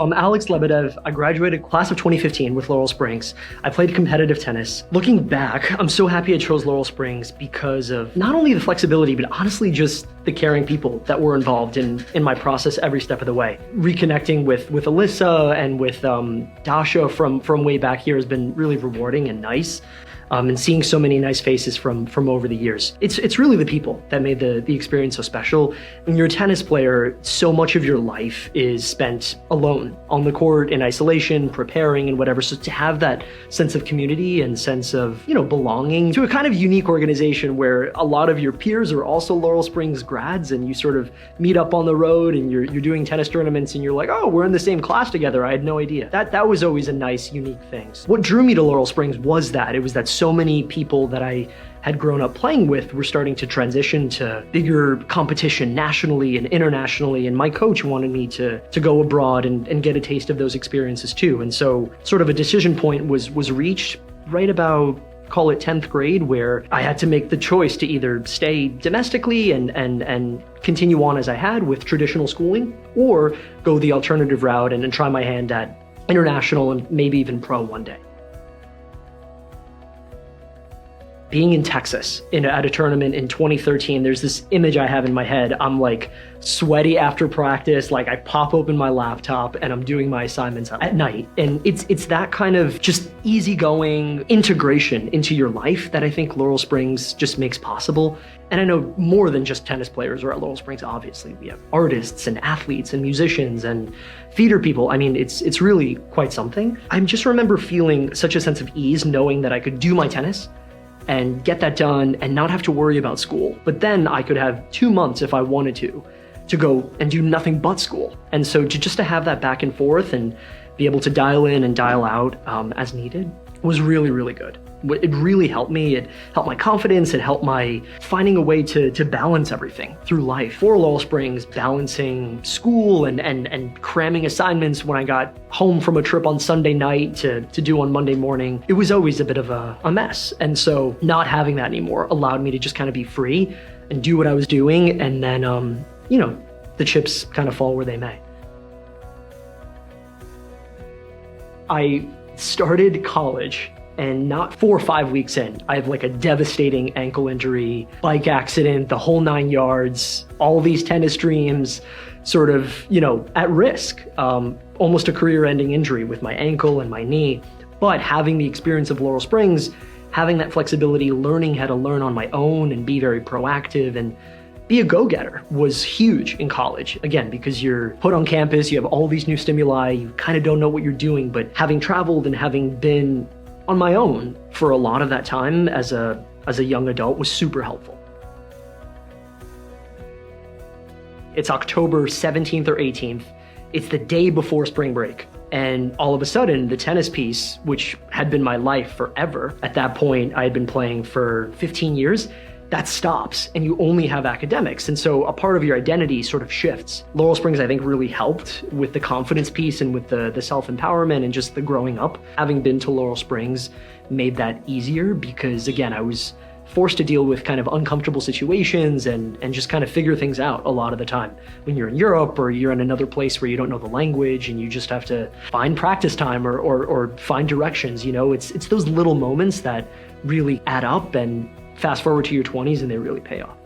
I'm Alex Lebedev. I graduated class of 2015 with Laurel Springs. I played competitive tennis. Looking back, I'm so happy I chose Laurel Springs because of not only the flexibility, but honestly just the caring people that were involved in my process every step of the way. Reconnecting with Alyssa and with Dasha from way back here has been really rewarding and nice. And seeing so many nice faces from over the years. It's really the people that made the experience so special. When you're a tennis player, so much of your life is spent alone on the court in isolation, preparing and whatever. So to have that sense of community and sense of, belonging to a kind of unique organization where a lot of your peers are also Laurel Springs grads and you sort of meet up on the road and you're doing tennis tournaments and you're like, oh, we're in the same class together. I had no idea. That was always a nice, unique thing. What drew me to Laurel Springs was that. It was that so many people that I had grown up playing with were starting to transition to bigger competition nationally and internationally, and my coach wanted me to go abroad and get a taste of those experiences too. And so sort of a decision point was reached right about, call it 10th grade, where I had to make the choice to either stay domestically and continue on as I had with traditional schooling, or go the alternative route and try my hand at international and maybe even pro one day. Being in Texas at a tournament in 2013, there's this image I have in my head. I'm like sweaty after practice, like I pop open my laptop and I'm doing my assignments at night. And it's that kind of just easygoing integration into your life that I think Laurel Springs just makes possible. And I know more than just tennis players are at Laurel Springs, obviously. We have artists and athletes and musicians and theater people. I mean, it's really quite something. I just remember feeling such a sense of ease knowing that I could do my tennis and get that done and not have to worry about school. But then I could have 2 months if I wanted to go and do nothing but school. And so just to have that back and forth and be able to dial in and dial out as needed was really, really good. It really helped me. It helped my confidence. It helped my finding a way to balance everything through life. For Laurel Springs, balancing school and cramming assignments when I got home from a trip on Sunday night to do on Monday morning, it was always a bit of a mess. And so not having that anymore allowed me to just kind of be free and do what I was doing. And then, the chips kind of fall where they may. I started college, and not 4 or 5 weeks in, I have like a devastating ankle injury, bike accident, the whole 9 yards, all these tennis dreams sort of, at risk, almost a career-ending injury with my ankle and my knee. But having the experience of Laurel Springs, having that flexibility, learning how to learn on my own and be very proactive and be a go-getter was huge in college. Again, because you're put on campus, you have all these new stimuli, you kind of don't know what you're doing, but having traveled and having been on my own for a lot of that time as a young adult was super helpful. It's October 17th or 18th. It's the day before spring break. And all of a sudden, the tennis piece, which had been my life forever, at that point, I had been playing for 15 years, that stops and you only have academics. And so a part of your identity sort of shifts. Laurel Springs, I think, really helped with the confidence piece and with the self-empowerment and just the growing up. Having been to Laurel Springs made that easier because, again, I was forced to deal with kind of uncomfortable situations and just kind of figure things out a lot of the time. When you're in Europe or you're in another place where you don't know the language and you just have to find practice time or find directions, it's those little moments that really add up, and fast forward to your 20s and they really pay off.